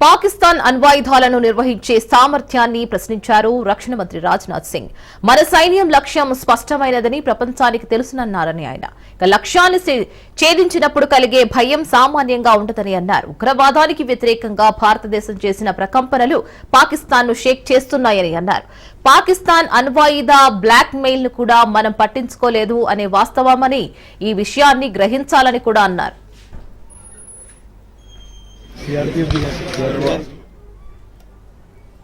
పాకిస్తాన్ అణ్వాయుధాలను నిర్వహించే సామర్థ్యాన్ని ప్రశ్నించారు రక్షణ మంత్రి రాజ్నాథ్ సింగ్. మన సైన్యం లక్ష్యం స్పష్టమైనదని ప్రపంచానికి తెలుసునన్నారని ఆయన. లక్ష్యాన్ని ఛేదించినప్పుడు కలిగే భయం సామాన్యంగా ఉండదని అన్నారు. ఉగ్రవాదానికి వ్యతిరేకంగా భారతదేశం చేసిన ప్రకంపనలు పాకిస్తాన్ను షేక్ చేస్తున్నాయని అన్నారు. పాకిస్తాన్ అణ్వాయుధ బ్లాక్ మెయిల్ ను కూడా మనం పట్టించుకోలేదు అనే వాస్తవమని, ఈ విషయాన్ని గ్రహించాలని కూడా అన్నారు.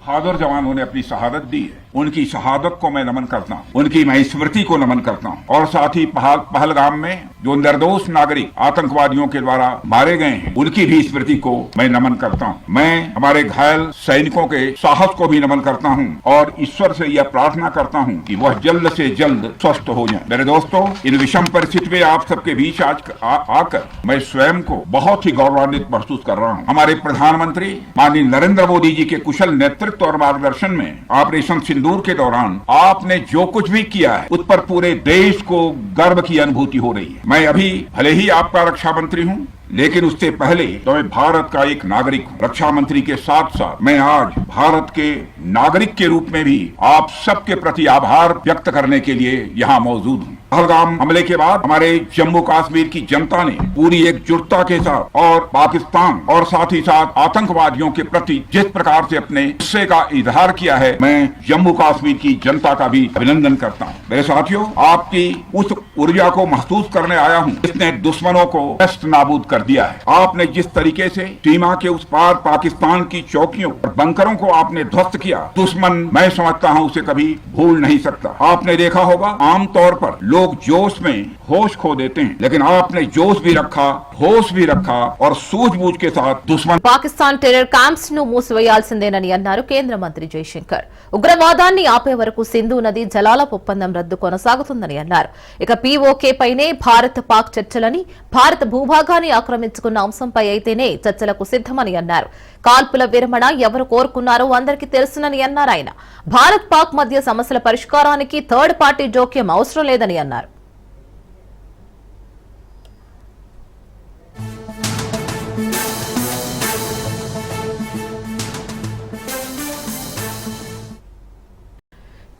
बहादुर जवानों ने अपनी शहादत दी है, उनकी शहादत को मैं नमन करता हूँ, उनकी मैं स्मृति को नमन करता हूँ। और साथ ही पहलगाम में जो निर्दोष नागरिक आतंकवादियों के द्वारा मारे गए हैं, उनकी भी स्मृति को मैं नमन करता हूँ। मैं हमारे घायल सैनिकों के साहस को भी नमन करता हूँ और ईश्वर से यह प्रार्थना करता हूँ कि वह जल्द से जल्द स्वस्थ हो जाए। मेरे दोस्तों, इन विषम परिस्थिति में आप सबके बीच आज आकर मैं स्वयं को बहुत ही गौरवान्वित महसूस कर रहा हूँ। हमारे प्रधानमंत्री माननीय नरेंद्र मोदी जी के कुशल नेतृत्व और मार्गदर्शन में ऑपरेशन सिंदूर के दौरान आपने जो कुछ भी किया है, उस पर पूरे देश को गर्व की अनुभूति हो रही है। मैं अभी भले ही आपका रक्षा मंत्री हूँ, लेकिन उससे पहले तो मैं भारत का एक नागरिक हूँ। रक्षा मंत्री के साथ साथ मैं आज भारत के नागरिक के रूप में भी आप सबके प्रति आभार व्यक्त करने के लिए यहाँ मौजूद हूँ। पहलगाम हमले के बाद हमारे जम्मू कश्मीर की जनता ने पूरी एकजुटता के साथ और पाकिस्तान और साथ ही साथ आतंकवादियों के प्रति जिस प्रकार से अपने गुस्से का इजहार किया है, मैं जम्मू कश्मीर की जनता का भी अभिनंदन करता हूँ। मेरे साथियों, आपकी उस ऊर्जा को महसूस करने आया हूँ जिसने दुश्मनों को नष्ट नाबूद कर दिया है। आपने जिस तरीके से सीमा के उस पार पाकिस्तान की चौकियों और बंकरों को आपने ध्वस्त किया, दुश्मन मैं समझता हूँ उसे कभी भूल नहीं सकता। आपने देखा होगा, आमतौर पर लोग जोश में होश खो देते हैं, लेकिन आपने जोश भी रखा, होश भी रखा और सूझबूझ के साथ दुश्मन పాకిస్తాన్ టెర్రర్ క్యాంప్స్ ను మూసివేయాల్సిందేనని అన్నారు కేంద్ర మంత్రి జయశంకర్. ఉగ్రవాదాన్ని ఆపే వరకు సింధు నది జలాల ఒప్పందం రద్దు కొనసాగుతుందని అన్నారు. ఇక పీఓకే పైనే భారత్ పాక్ చర్చలని, భారత భూభాగాన్ని ఆక్రమించుకున్న అంశంపై అయితేనే చర్చలకు సిద్దమని అన్నారు. కాల్పుల విరమణ ఎవరు కోరుకున్నారో అందరికీ తెలుసునని అన్నారు ఆయన. భారత్ పాక్ మధ్య సమస్యల పరిష్కారానికి థర్డ్ పార్టీ జోక్యం అవసరం లేదని అన్నారు.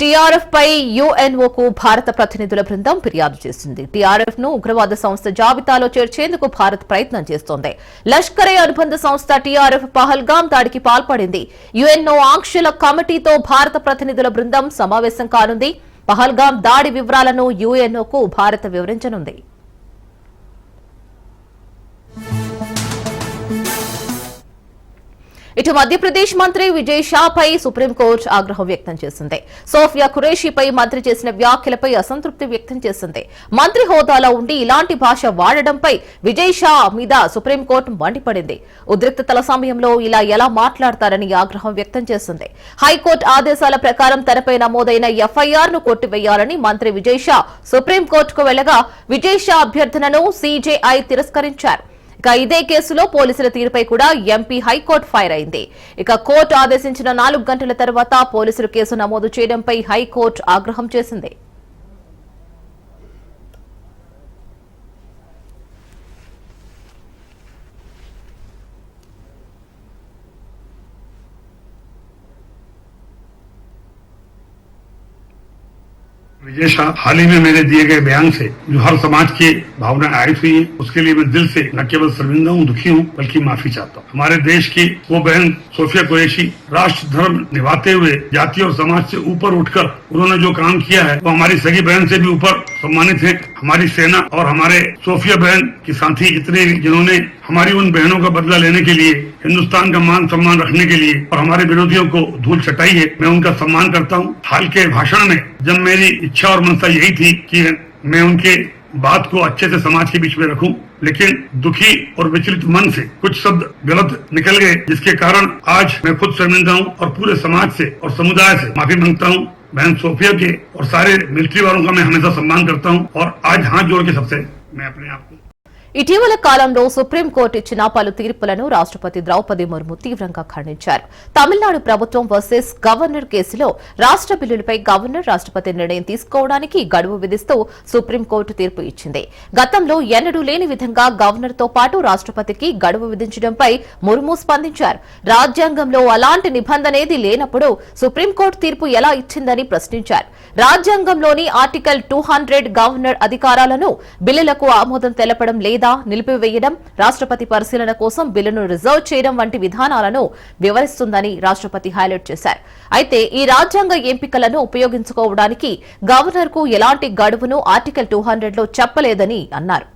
టీఆర్ఎఫ్ పై యుఎన్ఓకు భారత ప్రతినిధుల బృందం ఫిర్యాదు చేసింది. టీఆర్ఎఫ్ ను ఉగ్రవాద సంస్థ జాబితాలో చేర్చేందుకు భారత్ ప్రయత్నం చేస్తోంది. లష్కరే అనుబంధ సంస్థ టీఆర్ఎఫ్ పహల్గాం దాడికి పాల్పడింది. యుఎన్ఓ ఆంక్షల కమిటీతో భారత ప్రతినిధుల బృందం సమావేశం కానుంది. పహల్గాం దాడి వివరాలను యుఎన్ఓకు భారత్ వివరించనుంది. ఇటు మధ్యప్రదేశ్ మంత్రి విజయ్ షాపై సుప్రీంకోర్టు ఆగ్రహం వ్యక్తం చేసింది. సోఫియా ఖురేషీపై మంత్రి చేసిన వ్యాఖ్యలపై అసంతృప్తి వ్యక్తం చేసింది. మంత్రి హోదాలో ఉండి ఇలాంటి భాష వాడడంపై విజయ్ షా మీద సుప్రీంకోర్టు మండిపడింది. ఉద్రిక్తతల సమయంలో ఇలా ఎలా మాట్లాడతారని ఆగ్రహం వ్యక్తం చేసింది. హైకోర్టు ఆదేశాల ప్రకారం తనపై నమోదైన ఎఫ్ఐఆర్ ను కొట్టివేయాలని మంత్రి విజయ్ షా సుప్రీంకోర్టుకు వెళ్లగా విజయ్ షా అభ్యర్థనను సీజేఐ తిరస్కరించారు. ఇక ఇదే కేసులో పోలీసుల తీరుపై కూడా ఎంపీ హైకోర్టు ఫైర్ అయింది. ఇక కోర్టు ఆదేశించిన 4 గంటల తర్వాత పోలీసులు కేసు నమోదు చేయడంపై హైకోర్టు ఆగ్రహం చేసింది. विजय शाह हाल ही में मेरे दिए गए बयान से जो हर समाज की भावना आहत हुई है, उसके लिए मैं दिल से न केवल शर्मिंदा हूँ, दुखी हूँ, बल्कि माफी चाहता हूँ। हमारे देश की वो बहन सोफिया कुरैशी राष्ट्र धर्म निभाते हुए जाति और समाज से ऊपर उठकर उन्होंने जो काम किया है वो हमारी सगी बहन से भी ऊपर सम्मानित है। हमारी सेना और हमारे सोफिया बहन की साथी इतने जिन्होंने हमारी उन बहनों का बदला लेने के लिए, हिंदुस्तान का मान सम्मान रखने के लिए और हमारे विरोधियों को धूल चटाई है, मैं उनका सम्मान करता हूँ। हाल के भाषण में जब मेरी इच्छा और मंशा यही थी कि मैं उनके बात को अच्छे से समाज के बीच में रखूं, लेकिन दुखी और विचलित मन से कुछ शब्द गलत निकल गए, जिसके कारण आज मैं खुद शर्मिंदा हूं और पूरे समाज से और समुदाय से माफी मांगता हूं। बहन सोफिया के और सारे मिलिट्री वालों का मैं हमेशा सम्मान करता हूं और आज हाथ जोड़ के सबसे मैं अपने आप को ఇటీవల కాలంలో సుప్రీంకోర్టు ఇచ్చిన పలు తీర్పులను రాష్ట్రపతి ద్రౌపది ముర్ము తీవ్రంగా ఖండించారు. తమిళనాడు ప్రభుత్వం వర్సెస్ గవర్నర్ కేసులో రాష్ట్ర బిల్లులపై గవర్నర్ రాష్ట్రపతి నిర్ణయం తీసుకోవడానికి గడువు విధిస్తూ సుప్రీంకోర్టు తీర్పు ఇచ్చింది. గతంలో ఎన్నడూ లేని విధంగా గవర్నర్తో పాటు రాష్ట్రపతికి గడువు విధించడంపై ముర్ము స్పందించారు. రాజ్యాంగంలో అలాంటి నిబంధనేది లేనప్పుడు సుప్రీంకోర్టు తీర్పు ఎలా ఇచ్చిందని ప్రశ్నించారు. రాజ్యాంగంలోని ఆర్టికల్ 200 గవర్నర్ అధికారాలను బిల్లులకు ఆమోదం తెలపడం లేదా నిలిపివేయడం, రాష్ట్రపతి పరిశీలన కోసం బిల్లును రిజర్వ్ చేయడం వంటి విధానాలను వివరిస్తుందని రాష్ట్రపతి హైలైట్ చేశారు. అయితే ఈ రాజ్యాంగ ఎంపికలను ఉపయోగించుకోవడానికి గవర్నర్కు ఎలాంటి గడువును ఆర్టికల్ 200లో చెప్పలేదని అన్నారు.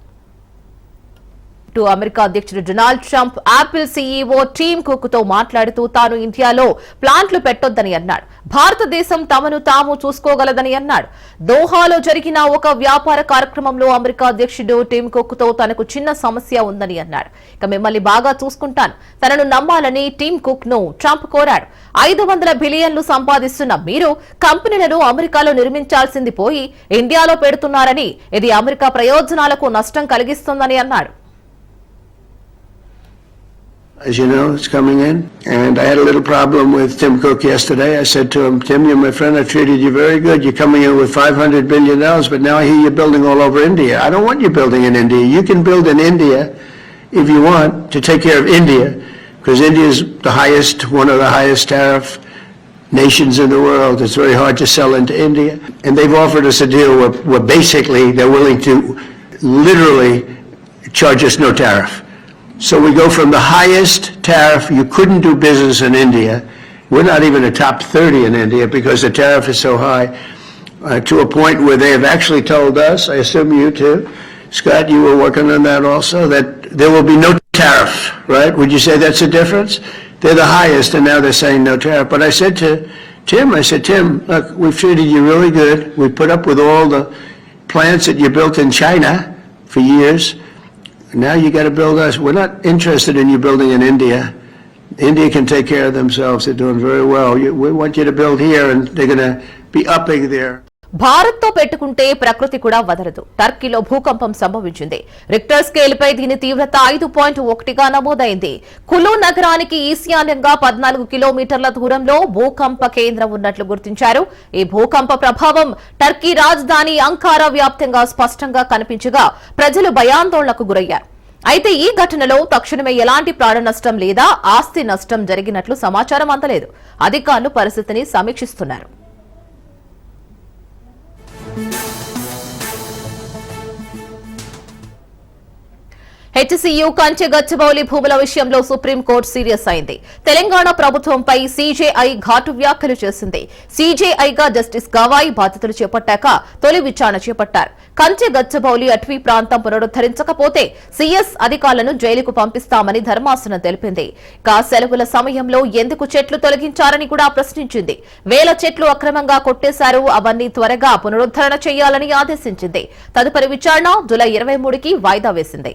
అమెరికా అధ్యక్షుడు Donald Trump Apple CEO team cook తో మాట్లాడుతూ తాను ఇండియాలో ప్లాంట్లు పెట్టొద్దని అన్నాడు. భారతదేశం తమను తాము చూసుకోగలదని అన్నాడు. దోహాలో జరిగిన ఒక వ్యాపార కార్యక్రమంలో అమెరికా అధ్యక్షుడు టీమ్ కుక్ తో తనకు చిన్న సమస్య ఉందని అన్నాడు. ఇక మిమ్మల్ని బాగా చూసుకుంటాను, తనను నమ్మాలని టీమ్ కుక్ ను ట్రంప్ కోరాడు. 500 బిలియన్లు సంపాదిస్తున్న మీరు కంపెనీలను అమెరికాలో నిర్మించాల్సింది పోయి ఇండియాలో పెడుతున్నారని, ఇది అమెరికా ప్రయోజనాలకు నష్టం కలిగిస్తుందని అన్నాడు. As you know, it's coming in. And I had a little problem with Tim Cook yesterday. I said to him, Tim, you're my friend. I treated you very good. You're coming in with $500 billion, but now I hear you're building all over India. I don't want you building in India. You can build in India if you want to take care of India, because India is the highest, one of the highest tariff nations in the world. It's very hard to sell into India. And they've offered us a deal where basically they're willing to literally charge us no tariff. So we go from the highest tariff, you couldn't do business in India, we're not even a top 30 in India because the tariff is so high, to a point where they have actually told us, I assume you too, Scott, you were working on that also, that there will be no tariff, right? Would you say that's a difference? They're the highest and now they're saying no tariff. But I said to Tim, Tim, look, we've treated you really good. We put up with all the plants that you built in China for years. Now you got to build us. We're not interested in you building in India. India can take care of themselves. They're doing very well. We want you to build here, and they're going to be upping there. Bharat తో పెట్టుకుంటే ప్రకృతి కూడా వదలదు. టర్కీలో భూకంపం సంభవించింది. Richter scale పై దీని తీవ్రత 5.1గా నమోదైంది. కులు నగరానికి ఈశాన్యంగా 14 కిలోమీటర్ల దూరంలో భూకంప కేంద్రం ఉన్నట్లు గుర్తించారు. ఈ భూకంప ప్రభావం టర్కీ రాజధాని అంకారా వ్యాప్తంగా స్పష్టంగా కనిపించగా ప్రజలు భయాందోళనకు గురయ్యారు. అయితే ఈ ఘటనలో తక్షణమే ఎలాంటి ప్రాణ నష్టం లేదా ఆస్తి నష్టం జరిగినట్లు సమాచారం అందలేదు. అధికారులు పరిస్థితిని సమీక్షిస్తున్నారు. హెచ్సీయూ కంచె గచ్చిబౌలి భూముల విషయంలో సుప్రీంకోర్టు సీరియస్ అయింది. తెలంగాణ ప్రభుత్వంపై సీజేఐ ఘాటు వ్యాఖ్యలు చేసింది. సీజేఐగా జస్టిస్ గవాయి బాధ్యతలు చేపట్టాక తొలి విచారణ చేపట్టారు. కంచె గచ్చిబౌలి అటవీ ప్రాంతం పునరుద్దరించకపోతే సీఎస్ అధికారులను జైలుకు పంపిస్తామని ధర్మాసనం తెలిపింది. సెలవుల సమయంలో ఎందుకు చెట్లు తొలగించారని కూడా ప్రశ్నించింది. వేల చెట్లు అక్రమంగా కొట్టేశారు, అవన్నీ త్వరగా పునరుద్దరణ చేయాలని ఆదేశించింది. తదుపరి విచారణ జూలై 23కి వాయిదా వేసింది.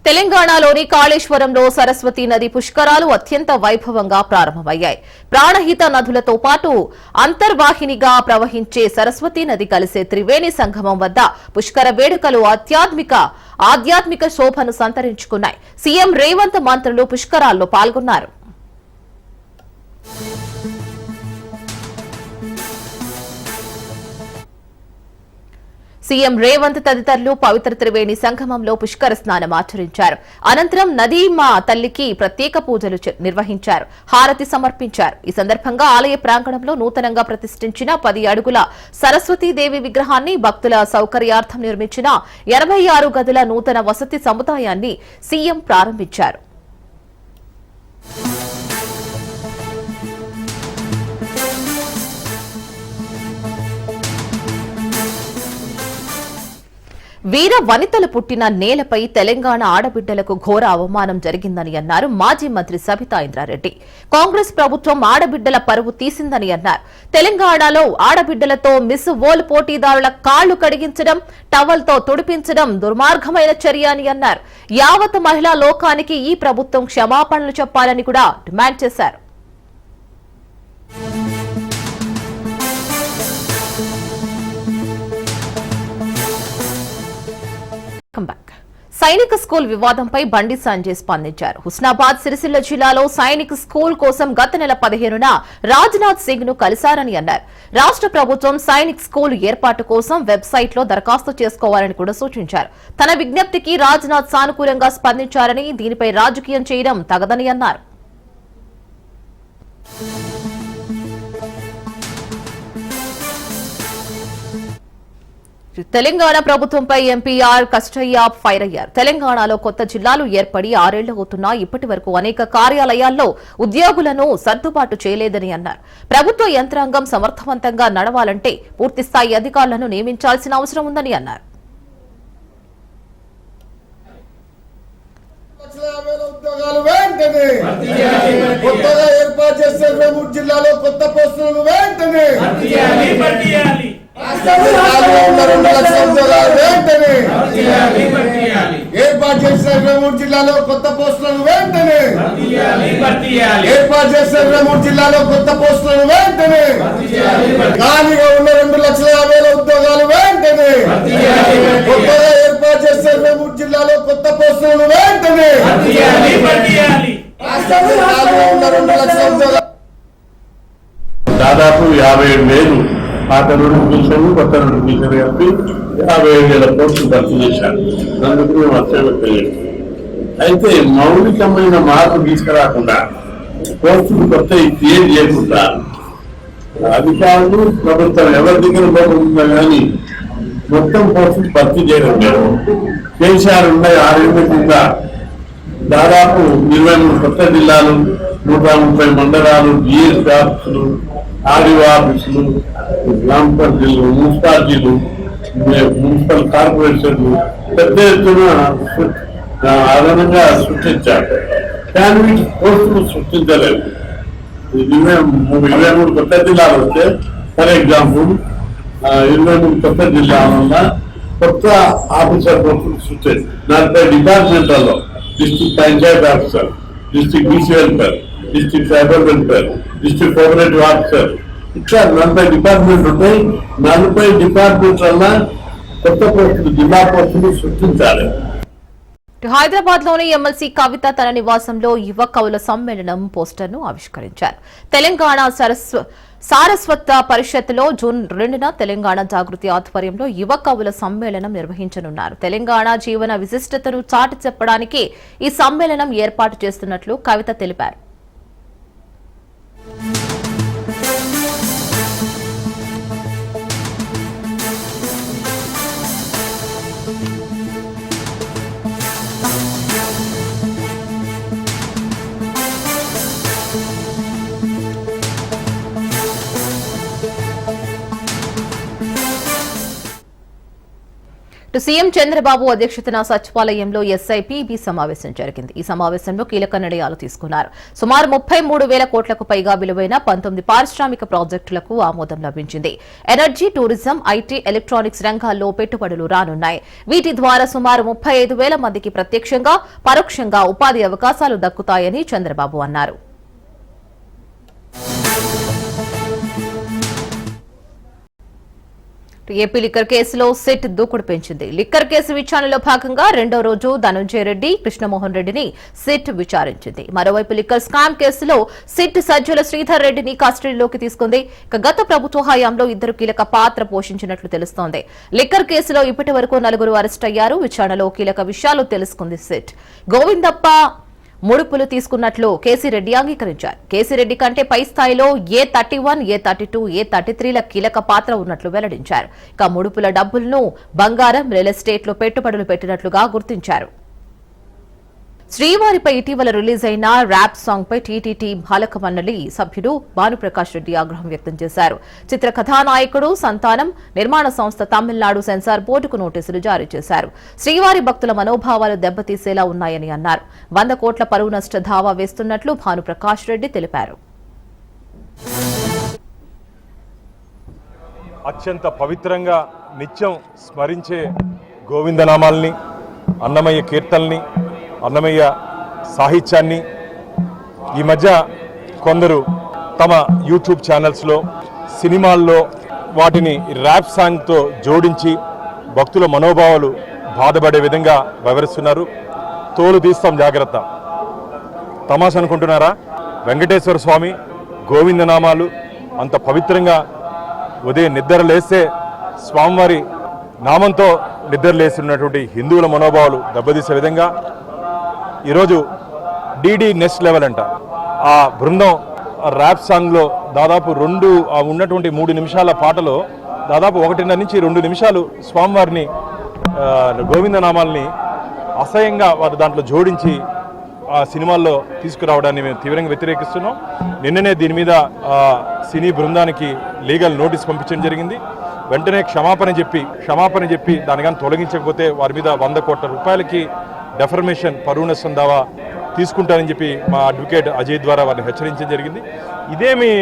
తెలంగాణలోని కాళేశ్వరంలో సరస్వతి నది పుష్కరాలు అత్యంత వైభవంగా ప్రారంభమయ్యాయి. ప్రాణహిత నదులతో పాటు అంతర్వాహినిగా ప్రవహించే సరస్వతి నది కలిసే త్రివేణి సంగమం వద్ద పుష్కర వేడుకలు ఆధ్యాత్మిక శోభను సంతరించుకున్నాయి. సీఎం రేవంత్ మంత్రులు పుష్కరాల్లో పాల్గొన్నారు. సీఎం రేవంత్ తదితరులు పవిత్ర త్రివేణి సంగమంలో పుష్కర స్నానం ఆచరించారు. అనంతరం నదీమా తల్లికి ప్రత్యేక పూజలు నిర్వహించారు, హారతి సమర్పించారు. ఈ సందర్భంగా ఆలయ ప్రాంగణంలో నూతనంగా ప్రతిష్ఠించిన 10 అడుగుల సరస్వతీదేవి విగ్రహాన్ని, భక్తుల సౌకర్యార్థం నిర్మించిన 86 గదుల నూతన వసతి సముదాయాన్ని సీఎం ప్రారంభించారు. వీర వనితలు పుట్టిన నేలపై తెలంగాణ ఆడబిడ్డలకు ఘోర అవమానం జరిగిందని అన్నారు మాజీ మంత్రి సబితా ఇంద్రారెడ్డి. కాంగ్రెస్ ప్రభుత్వం ఆడబిడ్డల పరువు తీసిందని అన్నారు. తెలంగాణలో ఆడబిడ్డలతో మిస్ వరల్డ్ పోటీదారుల కాళ్లు కడిగించడం, టవల్తో తుడిపించడం దుర్మార్గమైన చర్య అని అన్నారు. యావత్ మహిళా లోకానికి ఈ ప్రభుత్వం క్షమాపణలు చెప్పాలని కూడా డిమాండ్ చేశారు. సైనిక స్కూల్ వివాదంపై బండి సంజయ్ స్పందించారు. హుస్నాబాద్ సిరిసిల్ల జిల్లాలో సైనిక స్కూల్ కోసం గత నెల 15న రాజ్నాథ్ సింగ్ ను కలిశారని అన్నారు. రాష్ట్ర ప్రభుత్వం సైనిక్ స్కూల్ ఏర్పాటు కోసం వెబ్సైట్ లో దరఖాస్తు చేసుకోవాలని కూడా సూచించారు. తన విజ్ఞప్తికి రాజ్నాథ్ సానుకూలంగా స్పందించారని, దీనిపై రాజకీయం చేయడం తగదని అన్నారు. తెలంగాణ ప్రభుత్వంపై ఎంపీఆర్ కష్టయ్య ఫైర్ అయ్యారు. తెలంగాణలో కొత్త జిల్లాలు ఏర్పడి 6 ఏళ్లు అవుతున్నా ఇప్పటి వరకు అనేక కార్యాలయాల్లో ఉద్యోగులను సర్దుబాటు చేయలేదని అన్నారు. ప్రభుత్వ యంత్రాంగం సమర్థవంతంగా నడవాలంటే పూర్తిస్థాయి అధికారులను నియమించాల్సిన అవసరం ఉందని అన్నారు. ఉద్యోగాలు వెంటనే కొత్తగా ఏర్పాటు చేసే 23 జిల్లాలో కొత్త పోస్టులను వెంటనే 2 లక్షల ఉద్యోగాలు వెంటనే ఏర్పాటు చేసిన 23 జిల్లాలో కొత్త పోస్టులను వెంటనే ఏర్పాటు చేసిన 23 జిల్లాలో కొత్త పోస్టులను వెంటనే ఖాళీగా ఉన్న 2,50,000 ఉద్యోగాలు వెంటనే కొత్తగా ఏర్పాటు చేసిన 23 జిల్లాలో కొత్త పోస్టులను వెంటనే ఉన్న 2 లక్షల ఉద్యోగాలు దాదాపు 57,000 పాత నోటిఫికేషన్ కొత్త నోటిఫికేషన్ కలిపి 57,000 పోస్టులు భర్తీ చేశారు. అందుకు మేము అత్యవసరం. అయితే మౌలికమైన మార్పు తీసుకురాకుండా పోస్టులు కొత్త క్రియేట్ చేయకుండా అధికారులు ప్రభుత్వం ఎవరి దగ్గర పోతుందా కానీ మొత్తం పోస్టులు భర్తీ చేయడం లేదు. కేసీఆర్ ఉన్నాయి 6 ఏళ్ల కింద దాదాపు 23 కొత్త జిల్లాలు, 130 మండలాలు, జిఎస్టీ ఆఫీసులు, ఆర్డీఓ ఆఫీసులు, గ్రామ పంచాయతీలు, మున్సిపాలిటీలు, మున్సిపల్ కార్పొరేషన్లు పెద్ద ఎత్తున అదనంగా సృష్టించారు. కానీ వీటి పోస్టులు సృష్టించలేదు. 23 కొత్త జిల్లాలు వస్తే ఫర్ ఎగ్జాంపుల్ 23 కొత్త జిల్లాల కొత్త ఆఫీసర్ పోస్టులు సృష్టించారు. 40 డిపార్ట్మెంట్లలో district panchayat officer, district BC welfare, district tribal welfare, district cooperative officer, ఇట్లా 40 డిపార్ట్మెంట్ ఉంటాయి. 40 డిపార్ట్మెంట్ వల్ల కొత్త పోస్టులు, జిల్లా పోస్టులు సృష్టించాలి. హైదరాబాద్ లోని ఎమ్మెల్సీ కవిత తన నివాసంలో యువ కవుల సమ్మేళనం పోస్టర్ ను ఆవిష్కరించారు. తెలంగాణ సారస్వత పరిషత్లో జూన్ 2న తెలంగాణ జాగృతి ఆధ్వర్యంలో యువ కవుల సమ్మేళనం నిర్వహించనున్నారు. తెలంగాణ జీవన విశిష్టతను చాటి చెప్పడానికి ఈ సమ్మేళనం ఏర్పాటు చేస్తున్నట్లు కవిత తెలిపారు. సీఎం చంద్రబాబు అధ్యక్షతన సచివాలయంలో ఎస్ఐపిబి సమావేశం జరిగింది. ఈ సమావేశంలో కీలక నిర్ణయాలు తీసుకున్నారు. సుమారు 33,000 కోట్లకు పైగా విలువైన 19 పారిశ్రామిక ప్రాజెక్టులకు ఆమోదం లభించింది. ఎనర్జీ, టూరిజం, ఐటీ, ఎలక్ట్రానిక్స్ రంగాల్లో పెట్టుబడులు రానున్నాయి. వీటి ద్వారా సుమారు 35,000 మందికి ప్రత్యక్షంగా, పరోక్షంగా ఉపాధి అవకాశాలు దక్కుతాయని చంద్రబాబు అన్నారు. ఏపీ లిక్కర్ కేసులో సిట్ దూకుడు పెంచింది. లిక్కర్ కేసు విచారణలో భాగంగా 2వ రోజు ధనంజయ రెడ్డి, కృష్ణమోహన్ రెడ్డిని సిట్ విచారించింది. మరోవైపు లిక్కర్ స్కామ్ కేసులో సిట్ సజ్జల శ్రీధర్ రెడ్డిని కస్టడీలోకి తీసుకుంది. గత ప్రభుత్వ హయాంలో 2 కీలక పాత్ర పోషించినట్లు తెలుస్తోంది. లిక్కర్ కేసులో ఇప్పటి వరకు 4 అరెస్ట్ అయ్యారు. విచారణలో కీలక విషయాలు తెలుసుకుంది సిట్. గోవిందప్ప ముడుపులు తీసుకున్నట్లు కేసీరెడ్డి అంగీకరించారు. కేసీరెడ్డి కంటే పై స్థాయిలో A31, A32, A33ల కీలక పాత్ర ఉన్నట్లు వెల్లడించారు. ఇక ముడుపుల డబ్బులను బంగారం, రియల్ ఎస్టేట్ లో పెట్టుబడులు పెట్టినట్లుగా గుర్తించారు. శ్రీవారిపై ఇటీవల రిలీజ్ అయిన ర్యాప్ సాంగ్ పై టీటీటీ బాలక మండలి సభ్యుడు భానుప్రకాష్ రెడ్డి ఆగ్రహం వ్యక్తం చేశారు. చిత్ర కథానాయకుడు సంతానం నిర్మాణ సంస్థ తమిళనాడు సెన్సార్ బోర్డుకు నోటీసులు జారీ చేశారు. శ్రీవారి భక్తుల మనోభావాలు దెబ్బతీసేలా ఉన్నాయని అన్నారు. 100 కోట్ల పరువు నష్ట దావా వేస్తున్నట్లు భానుప్రకాష్ రెడ్డి తెలిపారు. అత్యంత పవిత్రంగా నిత్యం స్మరించే గోవిందనామాల్ని, అన్నమయ్య కీర్తనల్ని, అన్నమయ్య సాహిత్యాన్ని ఈ మధ్య కొందరు తమ యూట్యూబ్ ఛానల్స్లో, సినిమాల్లో వాటిని ర్యాప్ సాంగ్తో జోడించి భక్తుల మనోభావాలు బాధపడే విధంగా వివరిస్తున్నారు. తోలు తీస్తాం జాగ్రత్త. తమాషా అనుకుంటున్నారా? వెంకటేశ్వర స్వామి గోవిందనామాలు అంత పవిత్రంగా ఉదయం నిద్ర లేస్తే స్వామివారి నామంతో నిద్ర లేస్తున్నటువంటి హిందువుల మనోభావాలు దెబ్బతీసే విధంగా ఈరోజు డీడీ నెక్స్ట్ లెవెల్ అంట. ఆ బృందం ర్యాప్ సాంగ్లో దాదాపు ఉన్నటువంటి 3 నిమిషాల పాటలో దాదాపు 1.5 నుంచి 2 నిమిషాలు స్వామివారిని గోవిందనామాల్ని అసహ్యంగా వారు దాంట్లో జోడించి ఆ సినిమాల్లో తీసుకురావడాన్ని మేము తీవ్రంగా వ్యతిరేకిస్తున్నాం. నిన్ననే దీని మీద సినీ బృందానికి లీగల్ నోటీస్ పంపించడం జరిగింది. వెంటనే క్షమాపణ చెప్పి దాని కానీ తొలగించకపోతే వారి మీద 100 కోట్ల రూపాయలకి డెఫర్మేషన్ పరువు నష్టం దావా తీసుకుంటారని చెప్పి మా అడ్వకేట్ అజయ్ ద్వారా వారిని హెచ్చరించడం జరిగింది. ఇదేమి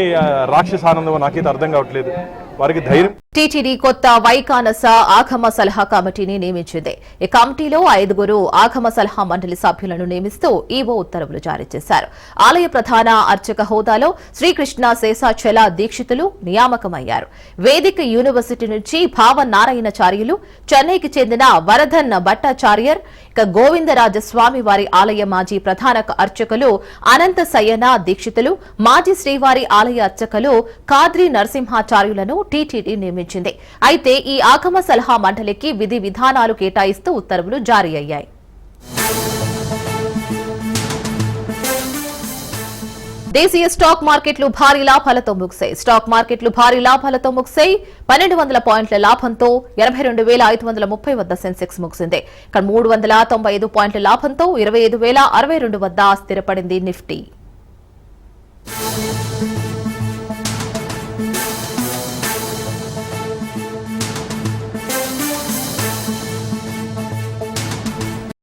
రాక్షసానందమో నాకైతే అర్థం కావట్లేదు. వారికి ధైర్యం. టీటీడీ కొత్త వైకానస ఆగమ సలహా కమిటీని నియమించింది. ఈ కమిటీలో 5 ఆగమ సలహా మండలి సభ్యులను నియమిస్తూ ఈవో ఉత్తర్వులు జారీ చేశారు. ఆలయ ప్రధాన అర్చక హోదాలో శ్రీకృష్ణ శేషాచల దీక్షితులు నియామకమయ్యారు. వేదిక యూనివర్సిటీ నుంచి భావ నారాయణాచార్యులు, చెన్నైకి చెందిన వరధన్ భట్టాచార్యర్, ఇక గోవిందరాజస్వామి వారి ఆలయ మాజీ ప్రధాన అర్చకులు అనంత సయ్యన దీక్షితులు, మాజీ శ్రీవారి ఆలయ అర్చకులు కాద్రి నరసింహాచార్యులను టీటీడీ నియమించింది. అయితే ఈ ఆగమ సలహా మండలికి విధి విధానాలు కేటాయిస్తూ ఉత్తర్వులు జారీ అయ్యాయి. దేశీయ స్టాక్ మార్కెట్లు భారీ లాభాలతో ముగిశాయి. స్టాక్ మార్కెట్లు భారీ లాభాలతో ముగిశాయి. 1200 పాయింట్ల లాభంతో 82,530 వద్ద సెన్సెక్స్ ముగిసింది. ఇక్కడ 395 పాయింట్ల లాభంతో 25,062 వద్ద స్థిరపడింది నిఫ్టీ.